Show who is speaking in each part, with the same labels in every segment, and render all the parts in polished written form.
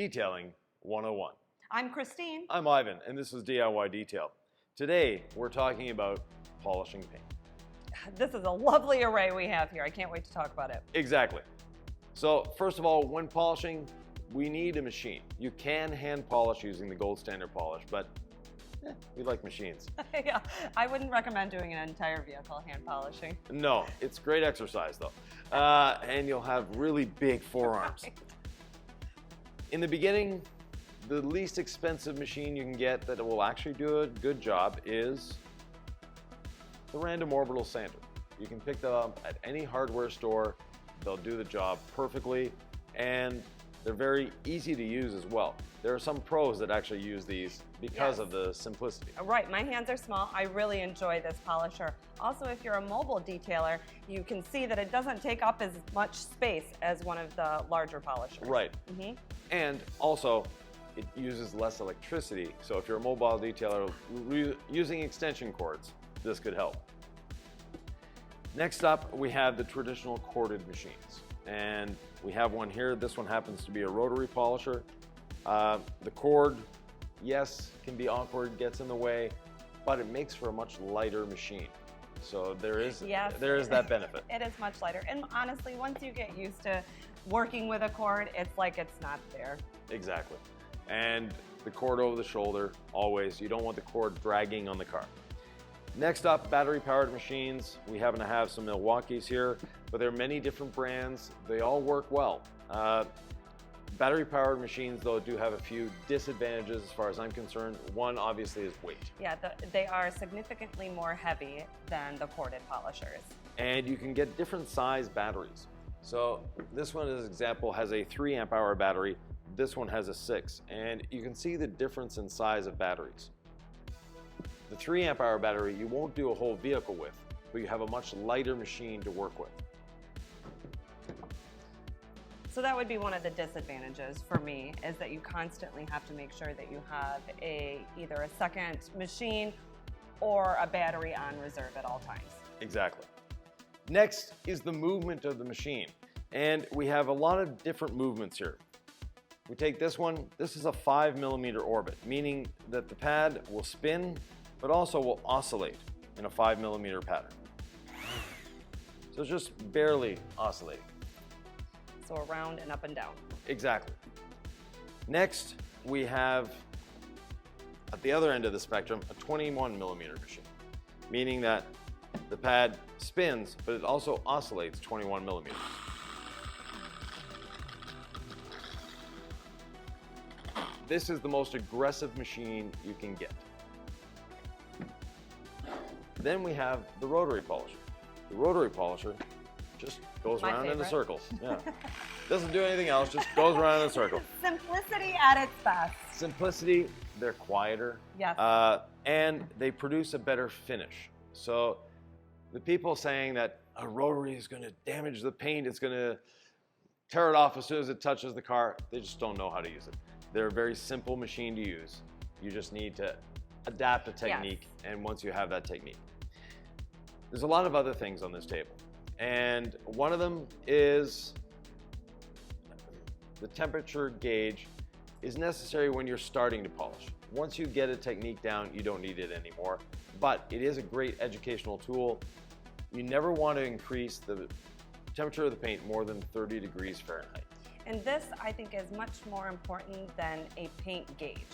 Speaker 1: Detailing 101.
Speaker 2: I'm Christine.
Speaker 1: I'm Ivan, and this is DIY Detail. Today, we're talking about polishing paint.
Speaker 2: This is a lovely array we have here. I can't wait to talk about it.
Speaker 1: Exactly. So, first of all, when polishing, we need a machine. You can hand polish using the gold standard polish, but we like machines.
Speaker 2: Yeah, I wouldn't recommend doing an entire vehicle hand polishing.
Speaker 1: No, it's great exercise though. And you'll have really big forearms.
Speaker 2: Right.
Speaker 1: In the beginning, the least expensive machine you can get that will actually do a good job is the random orbital sander. You can pick them up at any hardware store. They'll do the job perfectly, and they're very easy to use as well. There are some pros that actually use these because of the simplicity.
Speaker 2: Right, my hands are small. I really enjoy this polisher. Also, if you're a mobile detailer, you can see that it doesn't take up as much space as one of the larger polishers.
Speaker 1: Right. And also, it uses less electricity. So if you're a mobile detailer using extension cords, this could help. Next up, we have the traditional corded machines. And we have one here. This one happens to be a rotary polisher. The cord, yes, can be awkward, gets in the way, but it makes for a much lighter machine. So there is that benefit.
Speaker 2: It is much lighter. And honestly, once you get used to working with a cord, it's like it's not there.
Speaker 1: Exactly. And the cord over the shoulder, always. You don't want the cord dragging on the car. Next up, battery-powered machines. We happen to have some Milwaukees here, but there are many different brands. They all work well. Battery-powered machines, though, do have a few disadvantages as far as I'm concerned. One, obviously, is weight.
Speaker 2: Yeah, they are significantly more heavy than the corded polishers.
Speaker 1: And you can get different size batteries. So this one, as an example, has a 3 amp hour battery. This one has a 6. And you can see the difference in size of batteries. The 3 amp hour battery you won't do a whole vehicle with, but you have a much lighter machine to work with.
Speaker 2: So that would be one of the disadvantages for me, is that you constantly have to make sure that you have either a second machine or a battery on reserve at all times.
Speaker 1: Exactly. Next is the movement of the machine. And we have a lot of different movements here. We take this one. This is a 5mm orbit, meaning that the pad will spin, but also will oscillate in a 5mm pattern. So it's just barely oscillating.
Speaker 2: So around and up and down.
Speaker 1: Exactly. Next, we have, at the other end of the spectrum, a 21mm machine, meaning that the pad spins, but it also oscillates 21mm. This is the most aggressive machine you can get. Then we have the rotary polisher. The rotary polisher just goes around in a circle. Yeah. Doesn't do anything else, just goes around in a circle.
Speaker 2: Simplicity at its best.
Speaker 1: Simplicity, they're quieter.
Speaker 2: Yes.
Speaker 1: And they produce a better finish. So the people saying that a rotary is going to damage the paint, it's going to tear it off as soon as it touches the car, they just don't know how to use it. They're a very simple machine to use. You just need to adapt a technique, and once you have that technique. There's a lot of other things on this table. And one of them is the temperature gauge is necessary when you're starting to polish. Once you get a technique down, you don't need it anymore. But it is a great educational tool. You never want to increase the temperature of the paint more than 30 degrees Fahrenheit.
Speaker 2: And this, I think, is much more important than a paint gauge.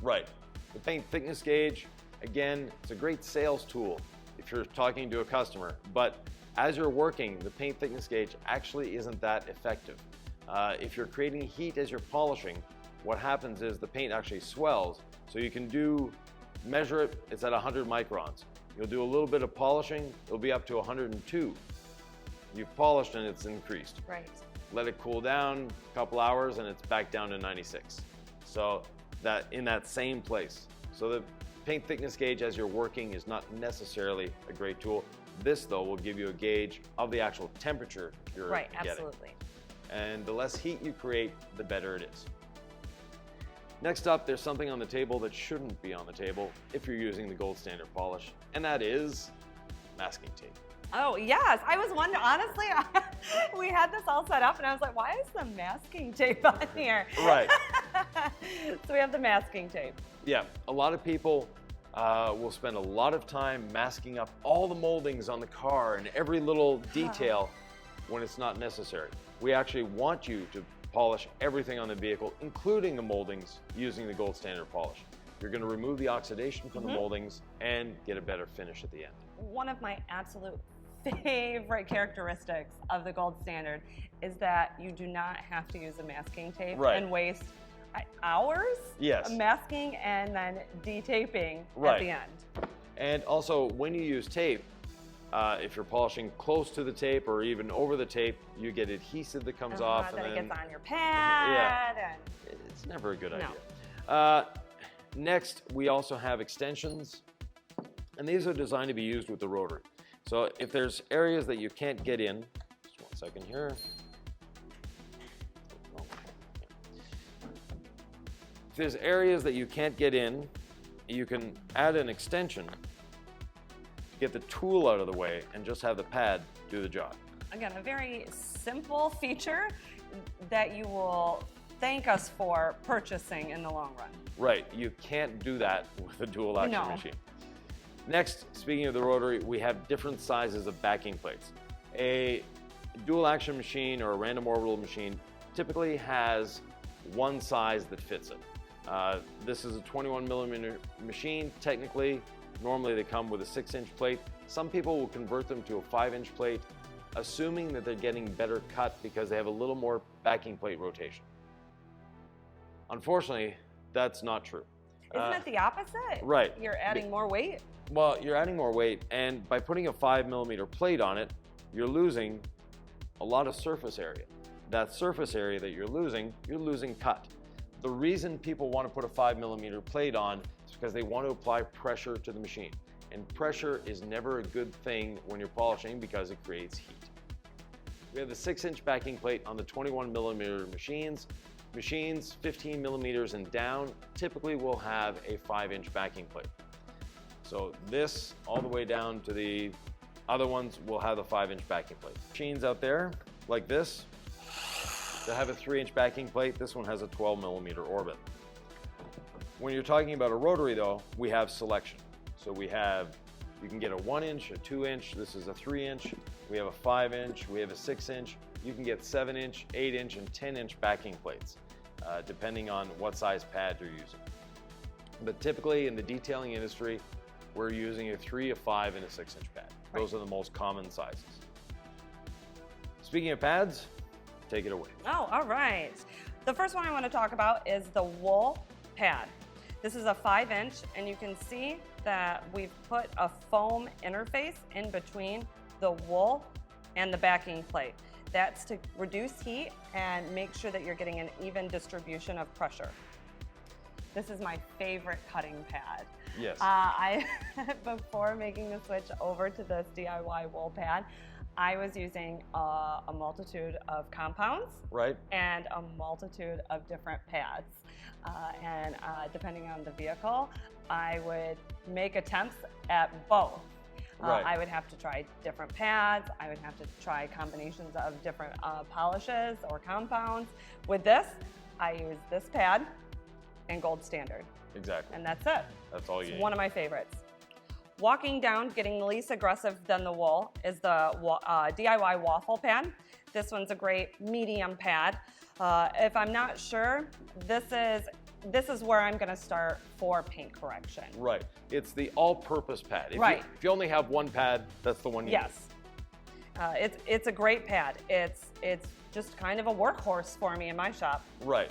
Speaker 1: Right. The paint thickness gauge, again, it's a great sales tool if you're talking to a customer. But as you're working, the paint thickness gauge actually isn't that effective. If you're creating heat as you're polishing, what happens is the paint actually swells. So you can measure it, it's at 100 microns. You'll do a little bit of polishing, it'll be up to 102. You've polished and it's increased.
Speaker 2: Right.
Speaker 1: Let it cool down a couple hours and it's back down to 96. So that in that same place. So the paint thickness gauge as you're working is not necessarily a great tool. This though will give you a gauge of the actual temperature you're getting.
Speaker 2: Right, absolutely.
Speaker 1: And the less heat you create, the better it is. Next up, there's something on the table that shouldn't be on the table if you're using the gold standard polish, and that is masking tape.
Speaker 2: Oh, yes. I was wondering, honestly, we had this all set up and I was like, why is the masking tape on here?
Speaker 1: Right.
Speaker 2: So we have the masking tape.
Speaker 1: Yeah, a lot of people will spend a lot of time masking up all the moldings on the car and every little detail when it's not necessary. We actually want you to polish everything on the vehicle, including the moldings, using the gold standard polish. You're going to remove the oxidation from the moldings and get a better finish at the end.
Speaker 2: One of my absolute favorite characteristics of the gold standard is that you do not have to use a masking tape and waste hours masking and then detaping at the end.
Speaker 1: And also, when you use tape, if you're polishing close to the tape or even over the tape, you get adhesive that comes off.
Speaker 2: Then it gets on your pad.
Speaker 1: And it's never a good idea. Next, we also have extensions, and these are designed to be used with the rotary. So if there's areas that you can't get in, just 1 second here. If there's areas that you can't get in, you can add an extension to get the tool out of the way and just have the pad do the job.
Speaker 2: Again, a very simple feature that you will thank us for purchasing in the long run.
Speaker 1: Right, you can't do that with a dual action machine. Next, speaking of the rotary, we have different sizes of backing plates. A dual action machine or a random orbital machine typically has one size that fits it. This is a 21 millimeter machine. Technically, normally they come with a 6-inch plate. Some people will convert them to a 5-inch plate, assuming that they're getting better cut because they have a little more backing plate rotation. Unfortunately, that's not true.
Speaker 2: Isn't it the opposite?
Speaker 1: Right.
Speaker 2: You're adding more weight?
Speaker 1: Well, you're adding more weight, and by putting a 5 millimeter plate on it, you're losing a lot of surface area. That surface area that you're losing cut. The reason people want to put a 5 millimeter plate on is because they want to apply pressure to the machine. And pressure is never a good thing when you're polishing because it creates heat. We have the 6-inch backing plate on the 21 millimeter machines. Machines 15 millimeters and down typically will have a 5-inch backing plate. So this all the way down to the other ones will have the 5-inch backing plate. Machines out there like this, they have a 3-inch backing plate. This one has a 12 millimeter orbit. When you're talking about a rotary though, we have selection. So we have, you can get a 1-inch, a 2-inch, this is a 3-inch, we have a 5-inch, we have a 6-inch, you can get 7-inch, 8-inch, and 10-inch backing plates, depending on what size pad you're using. But typically in the detailing industry, we're using a 3, a 5, and a 6-inch pad. Those are the most common sizes. Speaking of pads, take it away.
Speaker 2: Oh, all right. The first one I want to talk about is the wool pad. This is a 5-inch, and you can see that we've put a foam interface in between the wool and the backing plate. That's to reduce heat and make sure that you're getting an even distribution of pressure. This is my favorite cutting pad.
Speaker 1: Yes.
Speaker 2: Before making the switch over to this DIY wool pad, I was using a multitude of compounds and a multitude of different pads. Depending on the vehicle, I would make attempts at both. I would have to try different pads. I would have to try combinations of different polishes or compounds. With this, I use this pad and gold standard.
Speaker 1: Exactly.
Speaker 2: And that's it.
Speaker 1: That's all you need.
Speaker 2: It's one of my favorites. Walking down, getting least aggressive than the wool is the DIY waffle pad. This one's a great medium pad. If I'm not sure, this is where I'm going to start for paint correction.
Speaker 1: Right. It's the all-purpose pad. If you only have one pad, that's the one you need.
Speaker 2: It's a great pad. It's just kind of a workhorse for me in my shop.
Speaker 1: Right.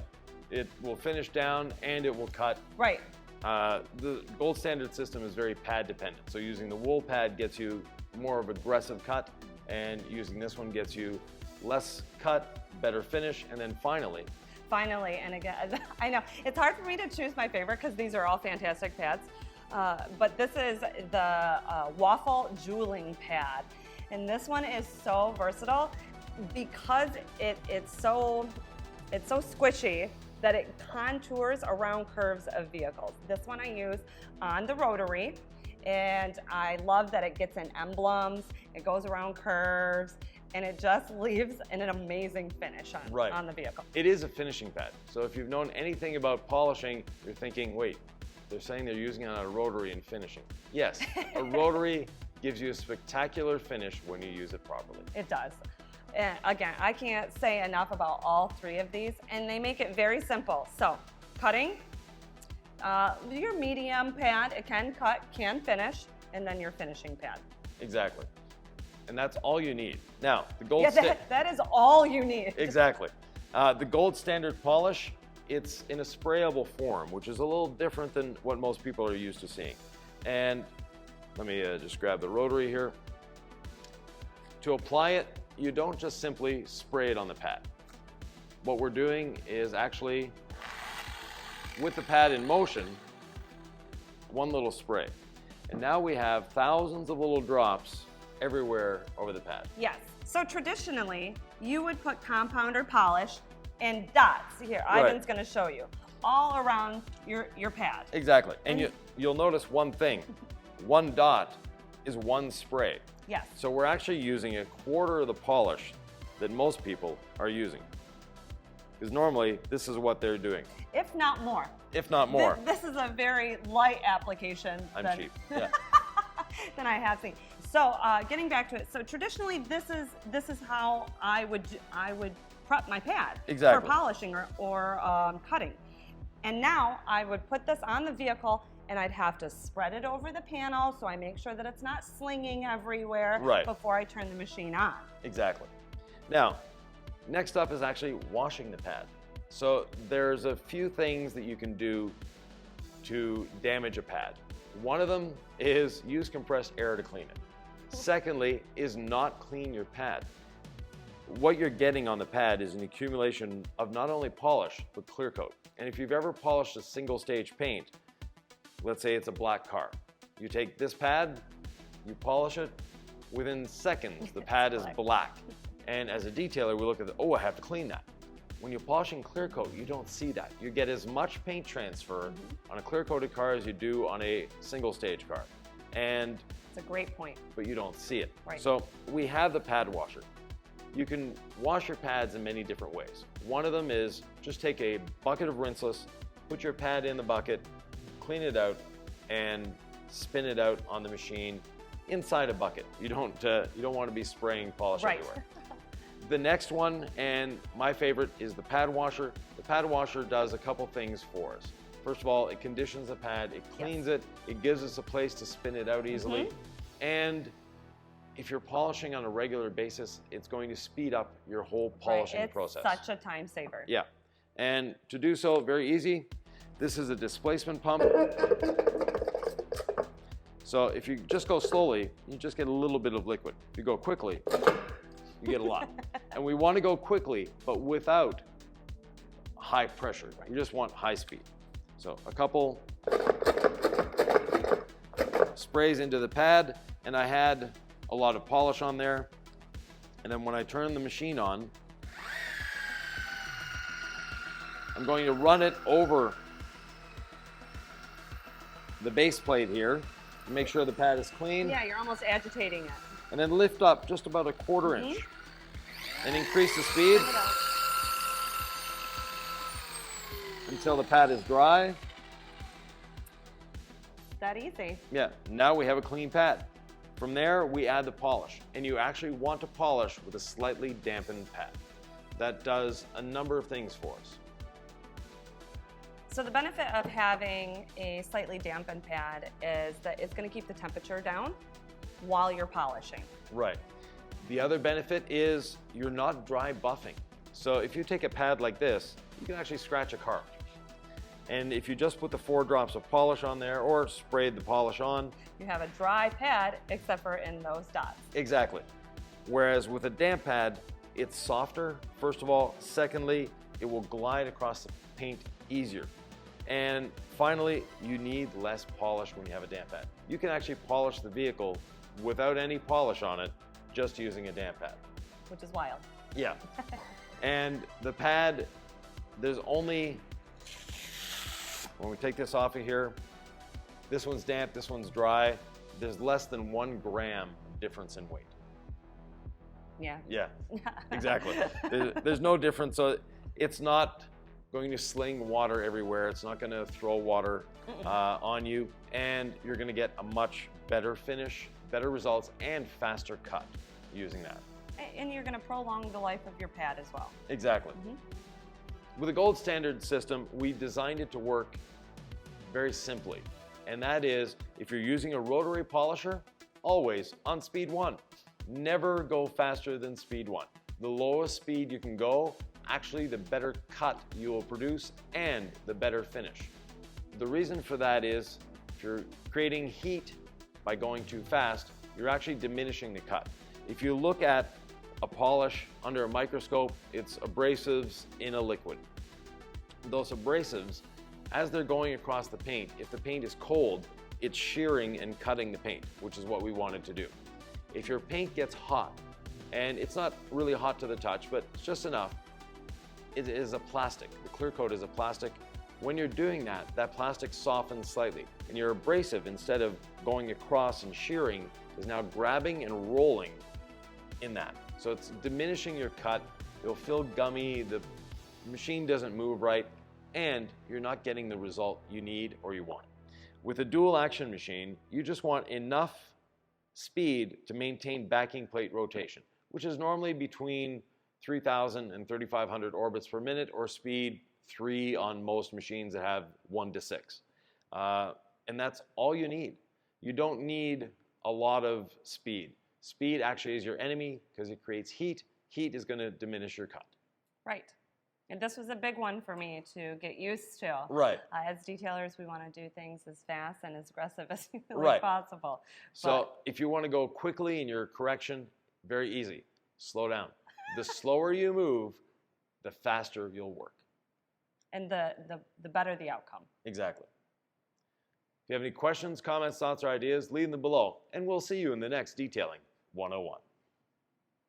Speaker 1: It will finish down and it will cut.
Speaker 2: Right.
Speaker 1: The gold standard system is very pad dependent. So using the wool pad gets you more of aggressive cut, and using this one gets you less cut, better finish, and then finally,
Speaker 2: and again, I know it's hard for me to choose my favorite because these are all fantastic pads, but this is the waffle jeweling pad, and this one is so versatile because it's so squishy that it contours around curves of vehicles. This one I use on the Rotary. And I love that it gets in emblems, it goes around curves, and it just leaves an amazing finish on the vehicle.
Speaker 1: It is a finishing pad. So if you've known anything about polishing, you're thinking, wait, they're saying they're using it on a rotary and finishing. Yes, a rotary gives you a spectacular finish when you use it properly.
Speaker 2: It does. And again, I can't say enough about all three of these, and they make it very simple. So, cutting, your medium pad, it can cut, can finish, and then your finishing pad.
Speaker 1: Exactly. And that's all you need. Now, the gold
Speaker 2: that is all you need.
Speaker 1: Exactly. The gold standard polish, it's in a sprayable form, which is a little different than what most people are used to seeing. And let me just grab the rotary here. To apply it, you don't just simply spray it on the pad. What we're doing is actually, with the pad in motion, one little spray. And now we have thousands of little drops everywhere over the pad.
Speaker 2: Yes. So traditionally, you would put compound or polish in dots. Here, Ivan's going to show you. All around your pad.
Speaker 1: Exactly. And you'll notice one thing. One dot is one spray.
Speaker 2: Yes.
Speaker 1: So we're actually using a quarter of the polish that most people are using. Because normally, this is what they're doing.
Speaker 2: If not more.
Speaker 1: If not more.
Speaker 2: This is a very light application.
Speaker 1: I'm cheap. Yeah.
Speaker 2: Than I have seen. So getting back to it. So traditionally, this is how I would prep my pad for polishing or cutting. And now I would put this on the vehicle, and I'd have to spread it over the panel so I make sure that it's not slinging everywhere before I turn the machine on.
Speaker 1: Exactly. Now, next up is actually washing the pad. So there's a few things that you can do to damage a pad. One of them is use compressed air to clean it. Secondly is not clean your pad. What you're getting on the pad is an accumulation of not only polish, but clear coat. And if you've ever polished a single stage paint, let's say it's a black car, you take this pad, you polish it, within seconds the pad is black. And as a detailer, we look at I have to clean that. When you're polishing clear coat, you don't see that. You get as much paint transfer on a clear coated car as you do on a single stage car. And
Speaker 2: it's a great point.
Speaker 1: But you don't see it.
Speaker 2: Right.
Speaker 1: So we have the pad washer. You can wash your pads in many different ways. One of them is just take a bucket of rinseless, put your pad in the bucket, clean it out, and spin it out on the machine inside a bucket. You don't want to be spraying polish everywhere. The next one, and my favorite, is the pad washer. The pad washer does a couple things for us. First of all, it conditions the pad, it cleans it, it gives us a place to spin it out easily. And if you're polishing on a regular basis, it's going to speed up your whole polishing process.
Speaker 2: It's such a time saver.
Speaker 1: Yeah. And to do so, very easy. This is a displacement pump. So if you just go slowly, you just get a little bit of liquid. If you go quickly, you get a lot. And we want to go quickly, but without high pressure. We just want high speed. So a couple sprays into the pad, and I had a lot of polish on there. And then when I turn the machine on, I'm going to run it over the base plate here to make sure the pad is clean.
Speaker 2: Yeah, you're almost agitating it.
Speaker 1: And then lift up just about a quarter inch and increase the speed until the pad is dry.
Speaker 2: That easy.
Speaker 1: Yeah, now we have a clean pad. From there, we add the polish, and you actually want to polish with a slightly dampened pad. That does a number of things for us.
Speaker 2: So the benefit of having a slightly dampened pad is that it's going to keep the temperature down while you're polishing.
Speaker 1: Right. The other benefit is you're not dry buffing. So if you take a pad like this, you can actually scratch a car. And if you just put the 4 drops of polish on there or sprayed the polish on,
Speaker 2: you have a dry pad except for in those dots.
Speaker 1: Exactly. Whereas with a damp pad, it's softer, first of all. Secondly, it will glide across the paint easier. And finally, you need less polish when you have a damp pad. You can actually polish the vehicle without any polish on it, just using a damp pad.
Speaker 2: Which is wild.
Speaker 1: Yeah. And the pad, there's only, when we take this off of here, this one's damp, this one's dry. there's less than 1 gram difference in weight.
Speaker 2: Yeah.
Speaker 1: Yeah, exactly. There's no difference. So it's not going to sling water everywhere. It's not going to throw water on you, and you're going to get a much better finish, better results, and faster cut using that.
Speaker 2: And you're going to prolong the life of your pad as well.
Speaker 1: Exactly. With a gold standard system, we designed it to work very simply, and that is, if you're using a rotary polisher, always on speed 1. Never go faster than speed 1. The lowest speed you can go, actually the better cut you will produce and the better finish. The reason for that is, if you're creating heat by going too fast, you're actually diminishing the cut. If you look at a polish under a microscope, it's abrasives in a liquid. Those abrasives, as they're going across the paint, if the paint is cold, it's shearing and cutting the paint, which is what we wanted to do. If your paint gets hot, and it's not really hot to the touch, but it's just enough, it is a plastic. The clear coat is a plastic. When you're doing that, that plastic softens slightly, and your abrasive, instead of going across and shearing, is now grabbing and rolling in that. So it's diminishing your cut, it'll feel gummy, the machine doesn't move right, and you're not getting the result you need or you want. With a dual action machine, you just want enough speed to maintain backing plate rotation, which is normally between 3,000 and 3,500 orbits per minute, or speed 3 on most machines that have 1 to 6. And that's all you need. You don't need a lot of speed. Speed actually is your enemy because it creates heat. Heat is going to diminish your cut.
Speaker 2: Right. And this was a big one for me to get used to.
Speaker 1: Right.
Speaker 2: As detailers, we want to do things as fast and as aggressive as humanly possible.
Speaker 1: So if you want to go quickly in your correction, very easy. Slow down. The slower you move, the faster you'll work.
Speaker 2: And the better the outcome.
Speaker 1: Exactly. If you have any questions, comments, thoughts, or ideas, leave them below, and we'll see you in the next Detailing 101.